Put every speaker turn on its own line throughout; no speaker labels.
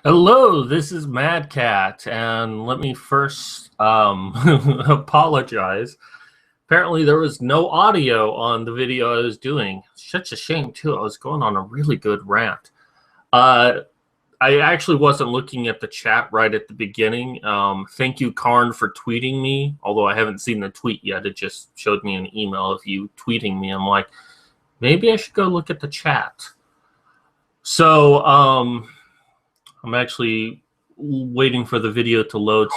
Hello, this is Mad Cat, and let me first apologize. Apparently, there was no audio on the video I was doing. Such a shame, too. I was going on a really good rant. Uh, I actually wasn't looking at the chat right at the beginning. Thank you, Karn, for tweeting me, although I haven't seen the tweet yet. It just showed me an email of you tweeting me. I'm like, maybe I should go look at the chat. So, I'm actually waiting for the video to load.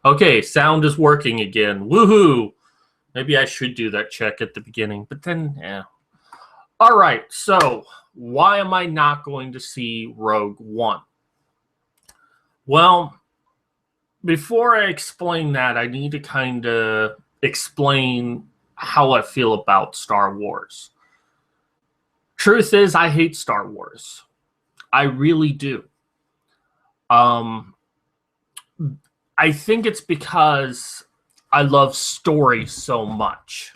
Okay, sound is working again. Woohoo! Maybe I should do that check at the beginning, but then, yeah. All right, so why am I not going to see Rogue One? Well, before I explain that, I need to kind of explain how I feel about Star Wars. Truth is, I hate Star Wars. I really do. I think it's because I love story so much.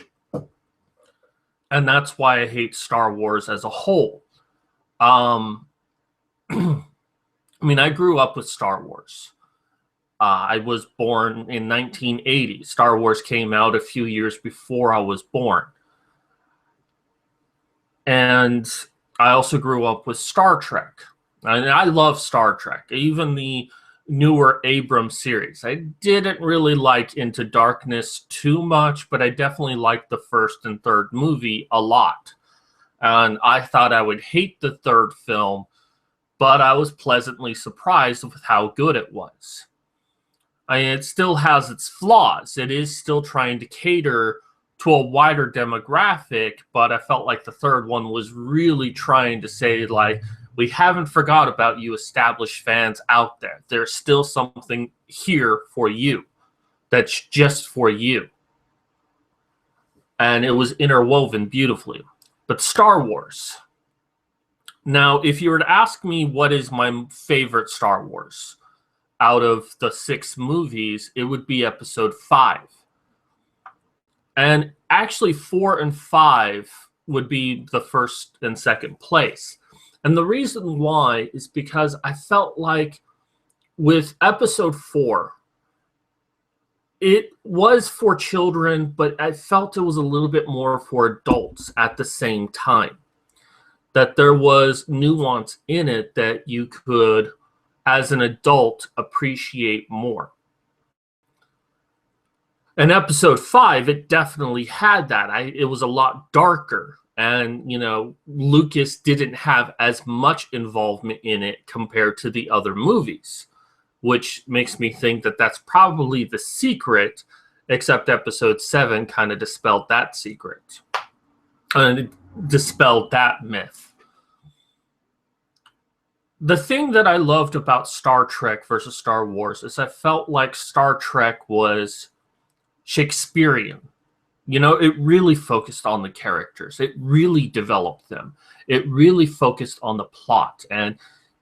And that's why I hate Star Wars as a whole. I mean, I grew up with Star Wars. I was born in 1980. Star Wars came out a few years before I was born. And I also grew up with Star Trek. And I love Star Trek, even the newer Abrams series. I didn't really like Into Darkness too much, but I definitely liked the first and third movie a lot. And I thought I would hate the third film, but I was pleasantly surprised with how good it was. I mean, it still has its flaws. It is still trying to cater to a wider demographic, but I felt like the third one was really trying to say, like, we haven't forgot about you established fans out there. There's still something here for you that's just for you. And it was interwoven beautifully. But Star Wars. Now, if you were to ask me what is my favorite Star Wars out of the 6 movies, it would be Episode 5. And actually, 4 and 5 would be the first and second place. And the reason why is because I felt like with Episode 4, it was for children, but I felt it was a little bit more for adults at the same time. That there was nuance in it that you could, as an adult, appreciate more. In Episode 5, it definitely had that. It was a lot darker. And, you know, Lucas didn't have as much involvement in it compared to the other movies, which makes me think that that's probably the secret, except Episode 7 kind of dispelled that secret. And it dispelled that myth. The thing that I loved about Star Trek versus Star Wars is I felt like Star Trek was Shakespearean. You know, it really focused on the characters. It really developed them. It really focused on the plot and,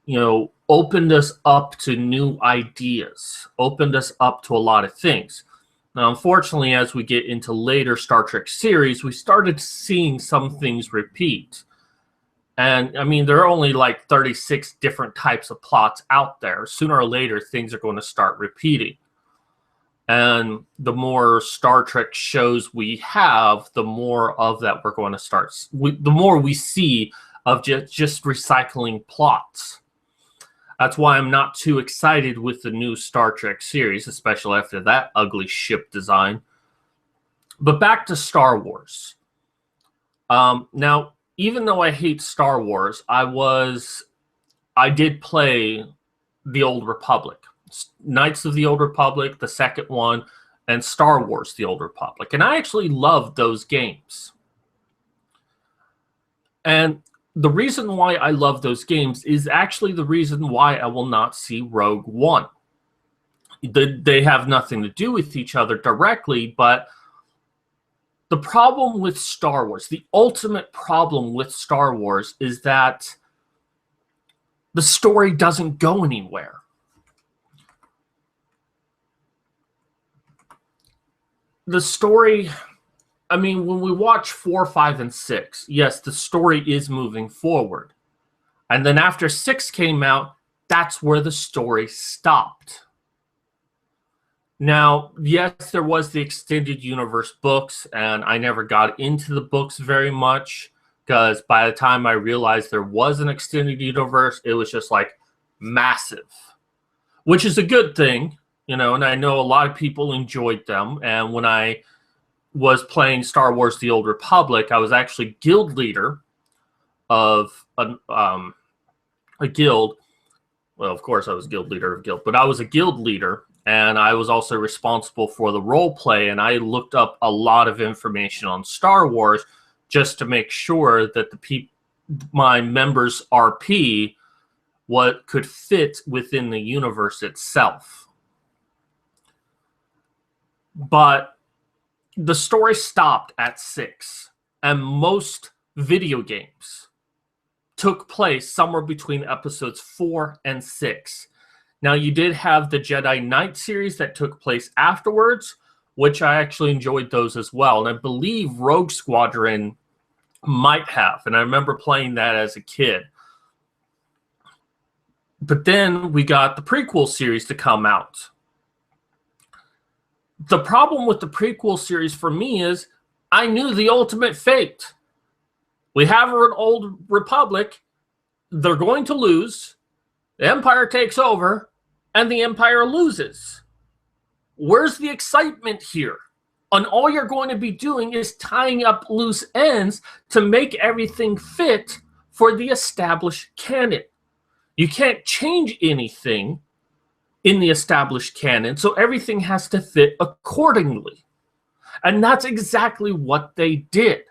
you know, opened us up to new ideas, opened us up to a lot of things. Now, unfortunately, as we get into later Star Trek series, we started seeing some things repeat. And, I mean, there are only like 36 different types of plots out there. Sooner or later, things are going to start repeating. And the more Star Trek shows we have, the more of that we're going to start. The more we see of just recycling plots. That's why I'm not too excited with the new Star Trek series, especially after that ugly ship design. But back to Star Wars. Now, even though I hate Star Wars, I did play The Old Republic. Knights of the Old Republic, the second one, and Star Wars, The Old Republic. And I actually loved those games. And the reason why I love those games is actually the reason why I will not see Rogue One. They have nothing to do with each other directly, but the problem with Star Wars, the ultimate problem with Star Wars, is that the story doesn't go anywhere. The story, I mean, when we watch 4, 5, and 6, yes, the story is moving forward. And then after 6 came out, that's where the story stopped. Now, yes, there was the extended universe books, and I never got into the books very much because by the time I realized there was an extended universe, it was just like massive, which is a good thing, you know, and I know a lot of people enjoyed them. And when I was playing Star Wars The Old Republic, I was actually guild leader of a guild. Well, of course, I was guild leader of a guild, but I was a guild leader. And I was also responsible for the role play, and I looked up a lot of information on Star Wars just to make sure that my members' RP what could fit within the universe itself. But the story stopped at 6, and most video games took place somewhere between episodes 4 and 6. Now, you did have the Jedi Knight series that took place afterwards, which I actually enjoyed those as well. And I believe Rogue Squadron might have. And I remember playing that as a kid. But then we got the prequel series to come out. The problem with the prequel series for me is I knew the ultimate fate. We have an old republic. They're going to lose. The Empire takes over. And the Empire loses. Where's the excitement here? And all you're going to be doing is tying up loose ends to make everything fit for the established canon. You can't change anything in the established canon, so everything has to fit accordingly. And that's exactly what they did.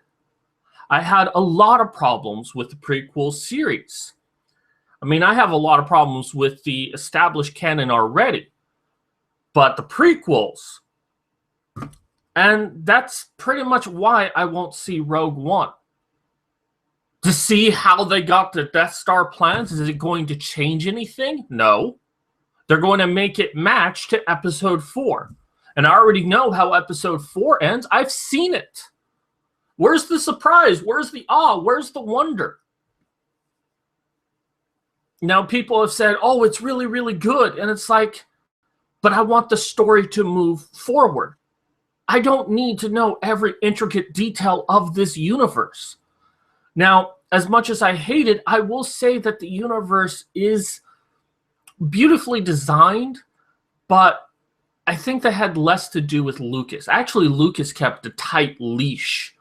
I had a lot of problems with the prequel series. I mean, I have a lot of problems with the established canon already, but the prequels, and that's pretty much why I won't see Rogue One. To see how they got the Death Star plans, is it going to change anything? No. They're going to make it match to Episode 4. And I already know how Episode 4 ends. I've seen it. Where's the surprise? Where's the awe? Where's the wonder? Now, people have said, oh, it's really, really good. And it's like, but I want the story to move forward. I don't need to know every intricate detail of this universe. Now, as much as I hate it, I will say that the universe is beautifully designed, but I think that had less to do with Lucas. Actually, Lucas kept a tight leash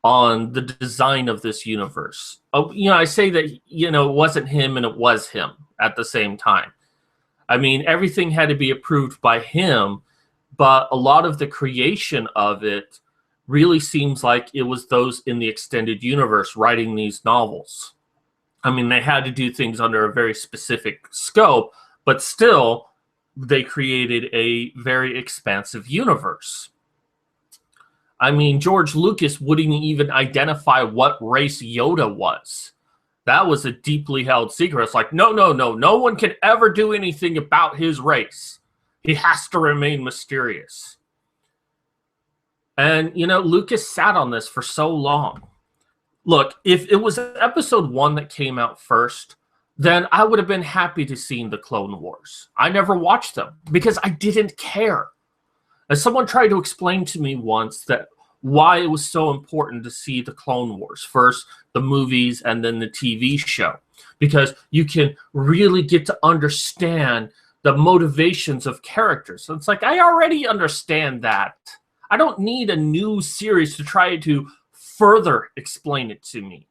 on the design of this universe. You know, I say that, you know, it wasn't him and it was him at the same time. I mean, everything had to be approved by him, but a lot of the creation of it really seems like it was those in the extended universe writing these novels. I mean, they had to do things under a very specific scope, but still, they created a very expansive universe. I mean, George Lucas wouldn't even identify what race Yoda was. That was a deeply held secret. It's like, no, no, no. No one can ever do anything about his race. He has to remain mysterious. And, you know, Lucas sat on this for so long. Look, if it was episode 1 that came out first, then I would have been happy to see the Clone Wars. I never watched them because I didn't care. As someone tried to explain to me once that why it was so important to see the Clone Wars, first the movies and then the TV show, because you can really get to understand the motivations of characters. So it's like, I already understand that. I don't need a new series to try to further explain it to me.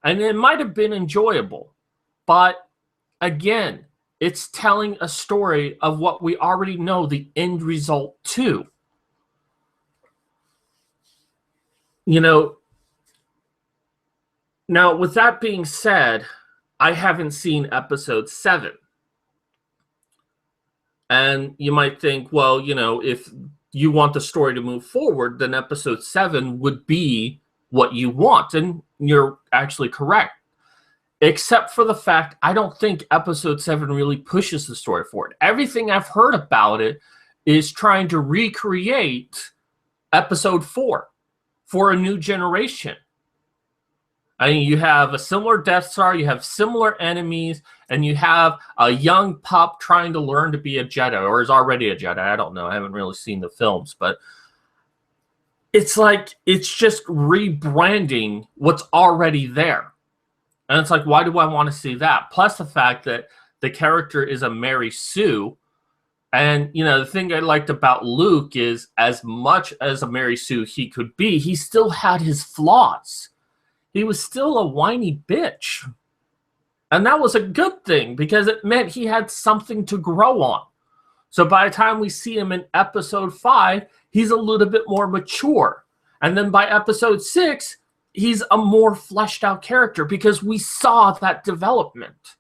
And it might have been enjoyable, but again, it's telling a story of what we already know the end result to. You know, now with that being said, I haven't seen episode 7. And you might think, well, you know, if you want the story to move forward, then episode 7 would be what you want. And you're actually correct. Except for the fact, I don't think episode 7 really pushes the story forward. Everything I've heard about it is trying to recreate episode 4 for a new generation. I mean, you have a similar Death Star, you have similar enemies, and you have a young pup trying to learn to be a Jedi, or is already a Jedi. I don't know. I haven't really seen the films, but it's like it's just rebranding what's already there. And it's like, why do I want to see that? Plus the fact that the character is a Mary Sue. And, you know, the thing I liked about Luke is as much as a Mary Sue he could be, he still had his flaws. He was still a whiny bitch. And that was a good thing because it meant he had something to grow on. So by the time we see him in episode 5, he's a little bit more mature. And then by episode 6, he's a more fleshed out character because we saw that development.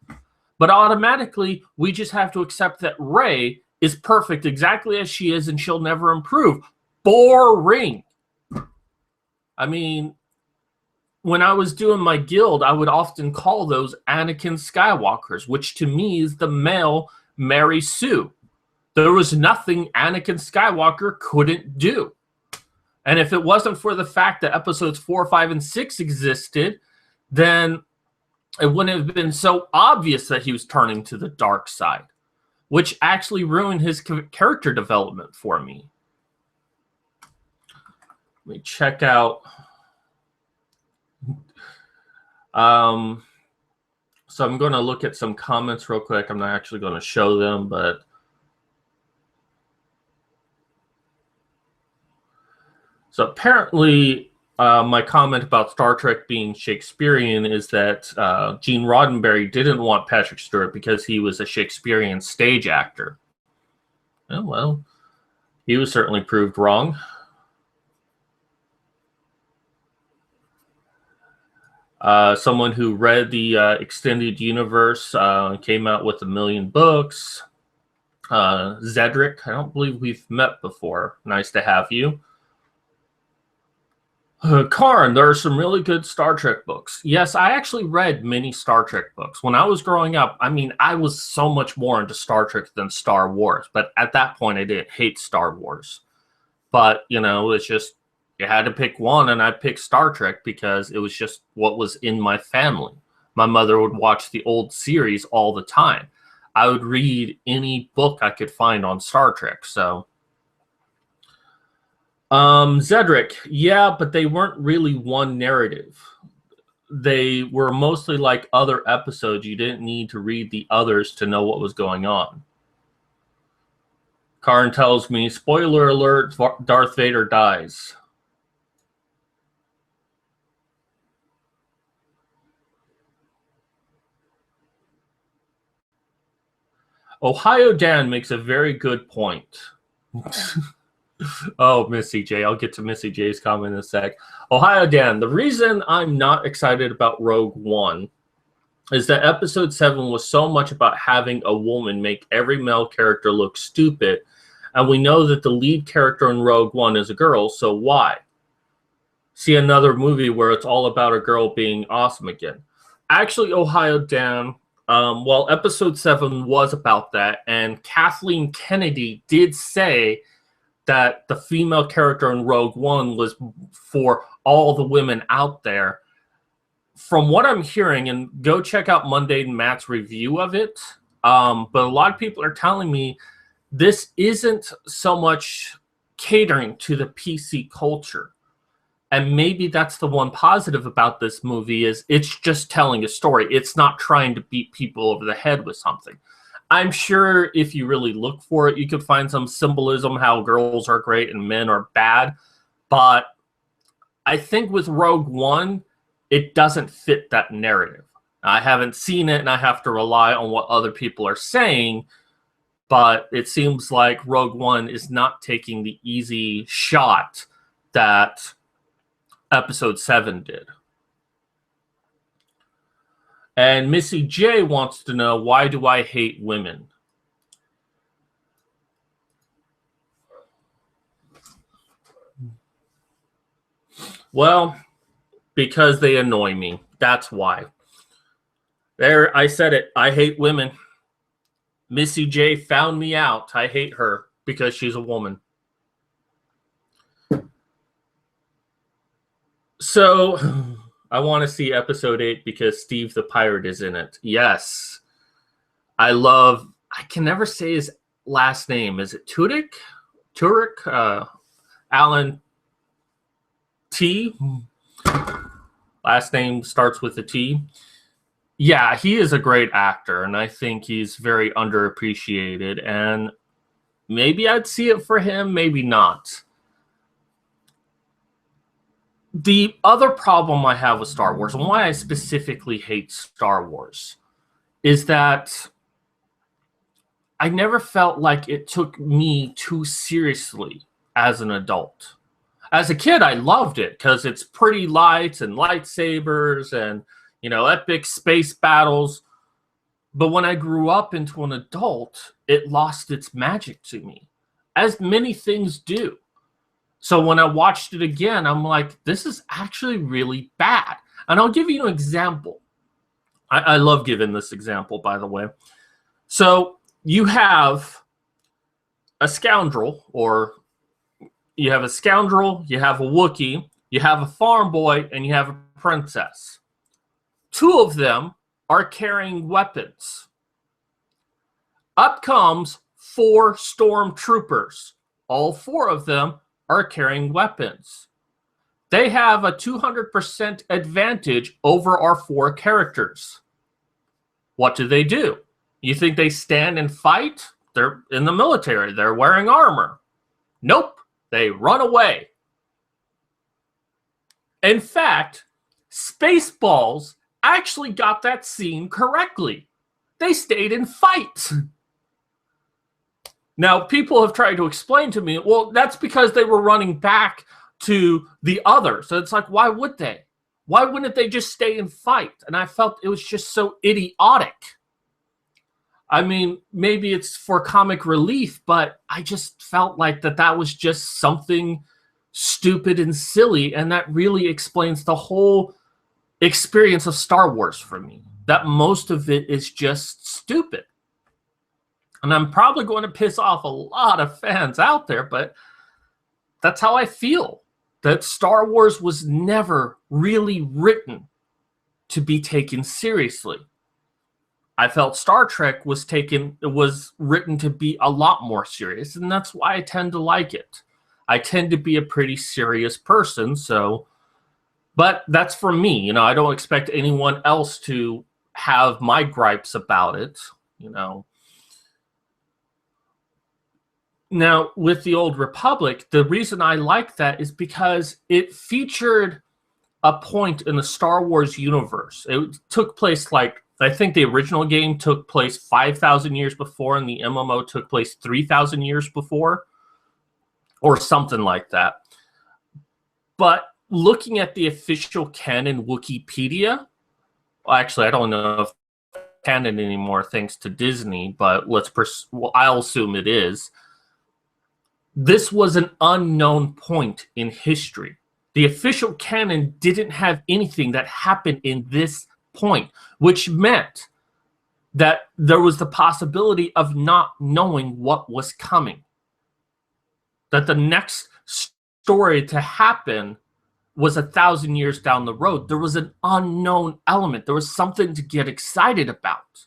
But automatically, we just have to accept that Rey is perfect exactly as she is and she'll never improve. Boring. I mean, when I was doing my guild, I would often call those Anakin Skywalkers, which to me is the male Mary Sue. There was nothing Anakin Skywalker couldn't do. And if it wasn't for the fact that episodes 4, 5, and 6 existed, then it wouldn't have been so obvious that he was turning to the dark side, which actually ruined his character development for me. Let me check out. So I'm going to look at some comments real quick. I'm not actually going to show them, but so apparently my comment about Star Trek being Shakespearean is that Gene Roddenberry didn't want Patrick Stewart because he was a Shakespearean stage actor. Oh, well, he was certainly proved wrong. Someone who read the extended universe came out with 1 million books. Zedric, I don't believe we've met before. Nice to have you. Karn, there are some really good Star Trek books. Yes, I actually read many Star Trek books. When I was growing up, I mean, I was so much more into Star Trek than Star Wars. But at that point, I didn't hate Star Wars. But, you know, it's just, you had to pick one, and I picked Star Trek because it was just what was in my family. My mother would watch the old series all the time. I would read any book I could find on Star Trek, so... Zedric, yeah, but they weren't really one narrative. They were mostly like other episodes. You didn't need to read the others to know what was going on. Karn tells me, spoiler alert, Darth Vader dies. Ohio Dan makes a very good point. Oh, Missy J. I'll get to Missy J's comment in a sec. Ohio Dan, the reason I'm not excited about Rogue One is that episode 7 was so much about having a woman make every male character look stupid, and we know that the lead character in Rogue One is a girl, so why? See another movie where it's all about a girl being awesome again. Actually, Ohio Dan, well, episode 7 was about that, and Kathleen Kennedy did say that the female character in Rogue One was for all the women out there. From what I'm hearing, and go check out Mundane Matt's review of it, but a lot of people are telling me this isn't so much catering to the PC culture. And maybe that's the one positive about this movie is it's just telling a story. It's not trying to beat people over the head with something. I'm sure if you really look for it, you could find some symbolism how girls are great and men are bad. But I think with Rogue One, it doesn't fit that narrative. I haven't seen it, and I have to rely on what other people are saying. But it seems like Rogue One is not taking the easy shot that episode 7 did. And Missy J wants to know, why do I hate women? Well, because they annoy me. That's why. There, I said it. I hate women. Missy J found me out. I hate her because she's a woman. So, I want to see episode 8 because Steve the Pirate is in it. Yes. I love, I can never say his last name. Is it Tudyk? Turek? Alan T. Last name starts with a T. Yeah, he is a great actor, and I think he's very underappreciated. And maybe I'd see it for him, maybe not. The other problem I have with Star Wars, and why I specifically hate Star Wars, is that I never felt like it took me too seriously as an adult. As a kid, I loved it because it's pretty lights and lightsabers and, epic space battles. But when I grew up into an adult, it lost its magic to me, as many things do. So when I watched it again, I'm like, this is actually really bad. And I'll give you an example. I love giving this example, by the way. So you have a scoundrel, or you have a scoundrel, you have a Wookiee, you have a farm boy, and you have a princess. Two of them are carrying weapons. Up comes 4 stormtroopers. All 4 of them are carrying weapons. They have a 200% advantage over our 4 characters. What do? You think they stand and fight? They're in the military. They're wearing armor. Nope. They run away. In fact, Spaceballs actually got that scene correctly. They stayed and fight. Now, people have tried to explain to me, well, that's because they were running back to the other. So it's like, why would they? Why wouldn't they just stay and fight? And I felt it was just so idiotic. I mean, maybe it's for comic relief, but I just felt like that was just something stupid and silly. And that really explains the whole experience of Star Wars for me. That most of it is just stupid. And I'm probably going to piss off a lot of fans out there, but that's how I feel. That Star Wars was never really written to be taken seriously. I felt Star Trek was written to be a lot more serious, and that's why I tend to like it. I tend to be a pretty serious person, but that's for me. I don't expect anyone else to have my gripes about it, Now, with the Old Republic, the reason I like that is because it featured a point in the Star Wars universe. It took place I think the original game took place 5,000 years before, and the MMO took place 3,000 years before, or something like that. But looking at the official canon Wikipedia, well, actually, I don't know if it's canon anymore thanks to Disney, but I'll assume it is. This was an unknown point in history. The official canon didn't have anything that happened in this point, which meant that there was the possibility of not knowing what was coming. That the next story to happen was 1,000 years down the road. There was an unknown element. There was something to get excited about.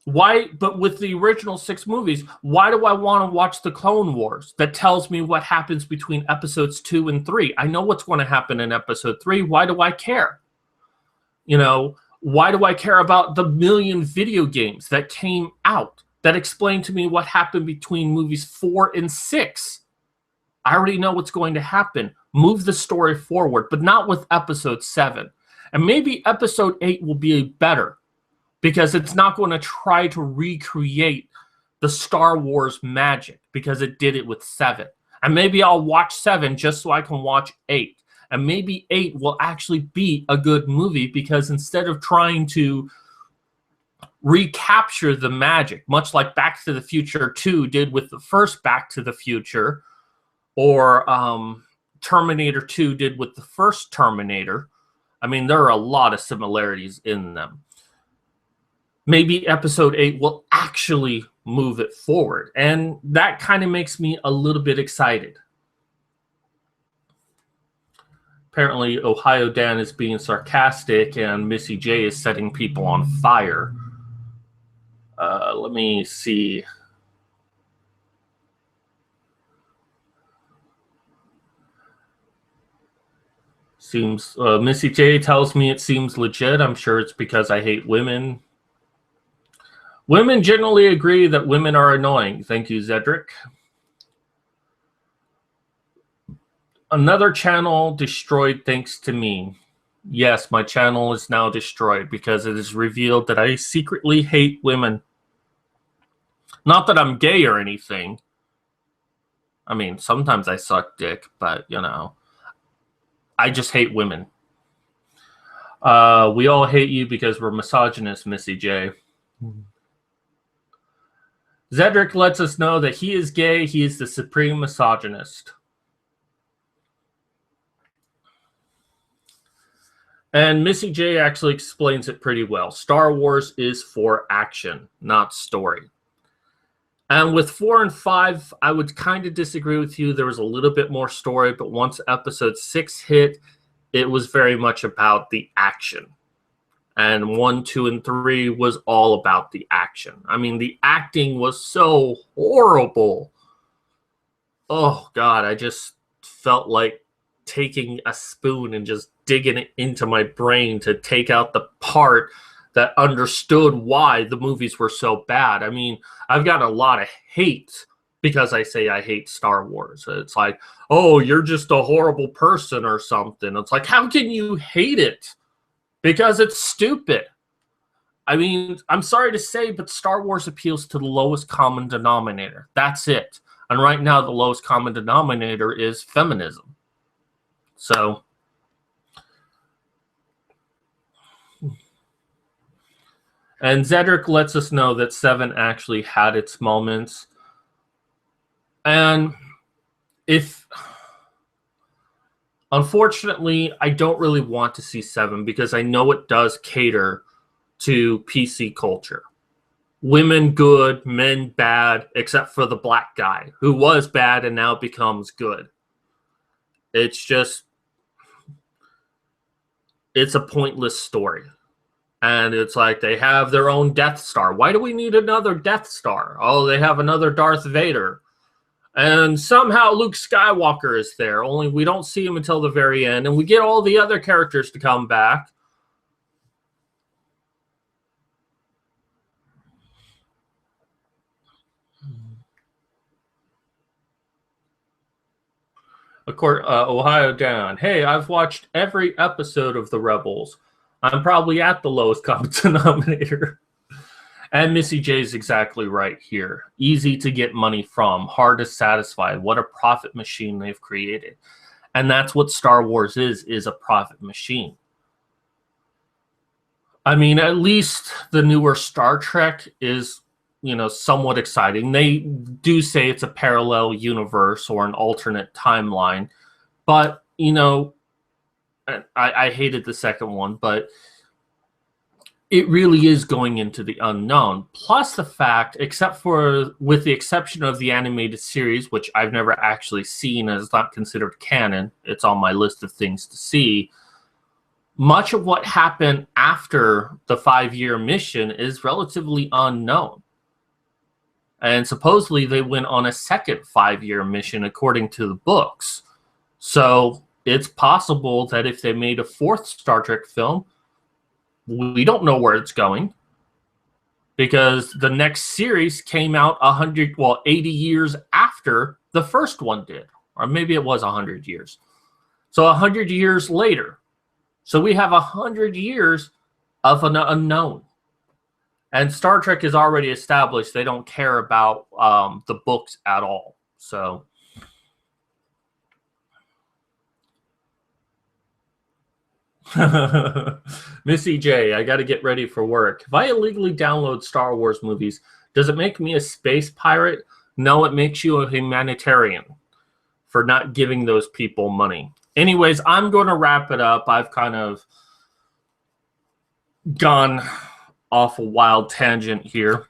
Why? But with the original 6 movies, why do I want to watch the Clone Wars that tells me what happens between episodes 2 and 3? I know what's going to happen in episode 3. Why do I care? Why do I care about the million video games that came out that explain to me what happened between movies 4 and 6? I already know what's going to happen. Move the story forward, but not with episode 7. And maybe episode 8 will be better because it's not going to try to recreate the Star Wars magic because it did it with 7. And maybe I'll watch 7 just so I can watch 8. And maybe 8 will actually be a good movie because instead of trying to recapture the magic, much like Back to the Future 2 did with the first Back to the Future, or Terminator 2 did with the first Terminator. I mean, there are a lot of similarities in them. Maybe episode 8 will actually move it forward. And that kind of makes me a little bit excited. Apparently, Ohio Dan is being sarcastic and Missy J is setting people on fire. Let me see. Seems Missy J tells me it seems legit. I'm sure it's because I hate women. Women generally agree that women are annoying. Thank you, Zedric. Another channel destroyed thanks to me. Yes, my channel is now destroyed because it is revealed that I secretly hate women. Not that I'm gay or anything. I mean, sometimes I suck dick, but, you know, I just hate women. We all hate you because we're misogynist, Missy J. Zedric lets us know that he is gay. He is the supreme misogynist. And Missy J actually explains it pretty well. Star Wars is for action, not story. And with 4 and 5, I would kind of disagree with you. There was a little bit more story, but once episode 6 hit, it was very much about the action. And 1, 2, and 3 was all about the action. I mean, the acting was so horrible. Oh, God, I just felt like taking a spoon and just digging it into my brain to take out the part that understood why the movies were so bad. I mean, I've got a lot of hate because I say I hate Star Wars. It's like, oh, you're just a horrible person or something. It's like, how can you hate it? Because it's stupid. I mean, I'm sorry to say, but Star Wars appeals to the lowest common denominator. That's it. And right now, the lowest common denominator is feminism. So, and Zedric lets us know that 7 actually had its moments. And unfortunately, I don't really want to see 7 because I know it does cater to PC culture. Women good, men bad, except for the black guy who was bad and now becomes good. It's a pointless story. And it's like they have their own Death Star. Why do we need another Death Star? Oh, they have another Darth Vader. And somehow Luke Skywalker is there, only we don't see him until the very end. And we get all the other characters to come back. Of course, Ohio Down. Hey, I've watched every episode of The Rebels. I'm probably at the lowest common denominator. And Missy J is exactly right here. Easy to get money from, hard to satisfy. What a profit machine they've created. And that's what Star Wars is a profit machine. I mean, at least the newer Star Trek is, you know, somewhat exciting. They do say it's a parallel universe or an alternate timeline. But, you know, I hated the second one, but it really is going into the unknown. Plus the fact, with the exception of the animated series, which I've never actually seen as not considered canon, it's on my list of things to see, much of what happened after the 5-year mission is relatively unknown. And supposedly they went on a second 5-year mission according to the books. So it's possible that if they made a 4th Star Trek film, we don't know where it's going, because the next series came out 80 years after the first one did, or maybe it was 100 years. So 100 years later. So we have 100 years of an unknown. And Star Trek is already established they don't care about the books at all. So Missy J, I got to get ready for work. If I illegally download Star Wars movies, does it make me a space pirate? No, it makes you a humanitarian for not giving those people money. Anyways, I'm going to wrap it up. I've kind of gone off a wild tangent here.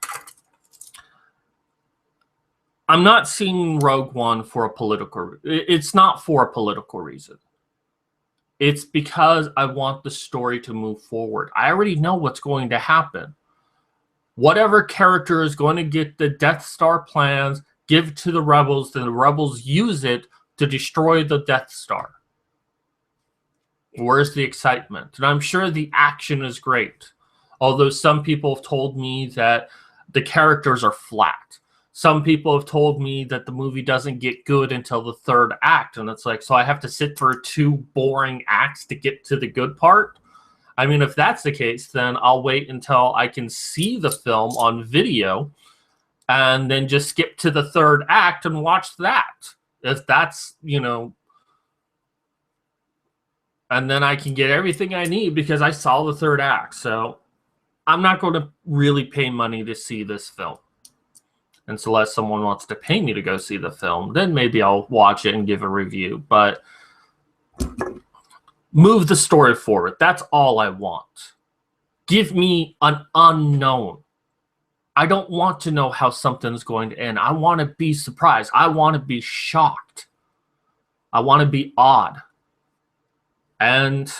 I'm not seeing Rogue One for a political... It's not for a political reason. It's because I want the story to move forward. I already know what's going to happen. Whatever character is going to get the Death Star plans, give to the rebels, then the rebels use it to destroy the Death Star. Where's the excitement? And I'm sure the action is great. Although some people have told me that the characters are flat. Some people have told me that the movie doesn't get good until the third act. And it's like, so I have to sit for 2 boring acts to get to the good part? I mean, if that's the case, then I'll wait until I can see the film on video and then just skip to the third act and watch that. If that's, you know, and then I can get everything I need because I saw the third act. So I'm not going to really pay money to see this film. And so unless someone wants to pay me to go see the film, then maybe I'll watch it and give a review. But move the story forward. That's all I want. Give me an unknown. I don't want to know how something's going to end. I want to be surprised. I want to be shocked. I want to be odd. And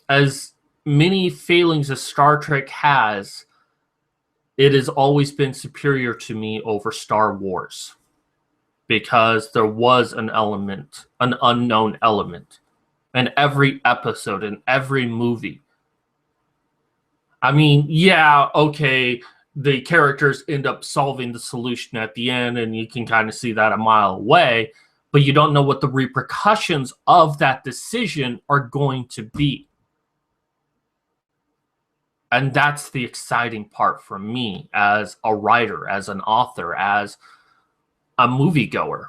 as many failings as Star Trek has, it has always been superior to me over Star Wars. Because there was an element, an unknown element, in every episode, in every movie. I mean, yeah, okay, the characters end up solving the solution at the end, and you can kind of see that a mile away, but you don't know what the repercussions of that decision are going to be. And that's the exciting part for me as a writer, as an author, as a moviegoer,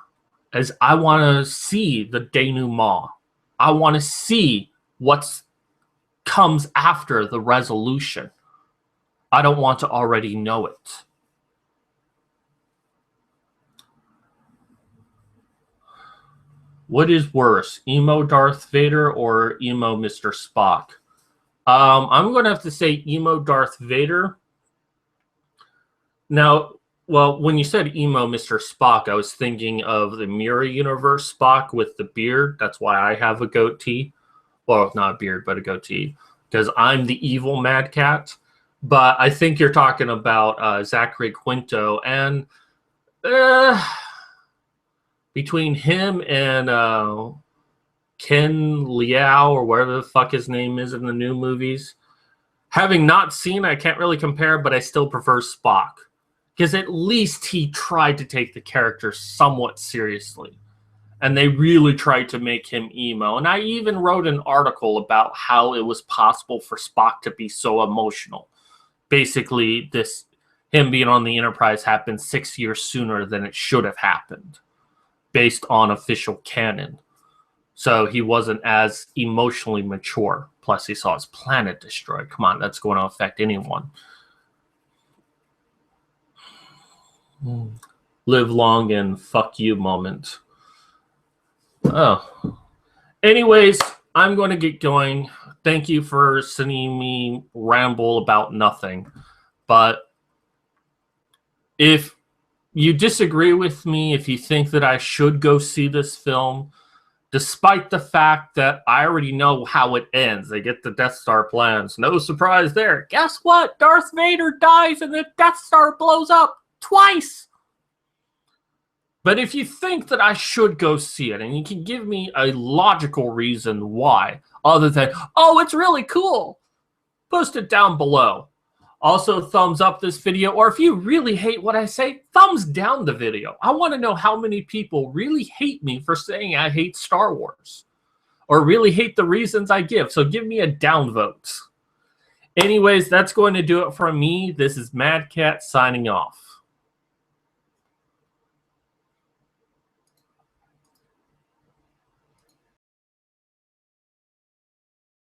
as I want to see the denouement. I want to see what comes after the resolution. I don't want to already know it. What is worse, emo Darth Vader or emo Mr. Spock? I'm going to have to say emo Darth Vader. Now, well, when you said emo Mr. Spock, I was thinking of the Mirror Universe Spock with the beard. That's why I have a goatee. Well, not a beard, but a goatee. Because I'm the evil Mad Cat. But I think you're talking about Zachary Quinto. And between him and Ken Liao, or whatever the fuck his name is in the new movies, having not seen, I can't really compare, but I still prefer Spock. Because at least he tried to take the character somewhat seriously. And they really tried to make him emo. And I even wrote an article about how it was possible for Spock to be so emotional. Basically, him being on the Enterprise happened 6 years sooner than it should have happened, based on official canon. So he wasn't as emotionally mature. Plus, he saw his planet destroyed. Come on, that's going to affect anyone. Live long and fuck you moment. Oh. Anyways, I'm going to get going. Thank you for sending me ramble about nothing. But if you disagree with me, if you think that I should go see this film, despite the fact that I already know how it ends, they get the Death Star plans. No surprise there. Guess what? Darth Vader dies and the Death Star blows up twice. But if you think that I should go see it, and you can give me a logical reason why, other than, oh, it's really cool, post it down below. Also, thumbs up this video, or if you really hate what I say, thumbs down the video. I want to know how many people really hate me for saying I hate Star Wars, or really hate the reasons I give. So give me a downvote. Anyways, that's going to do it from me. This is Mad Cat signing off.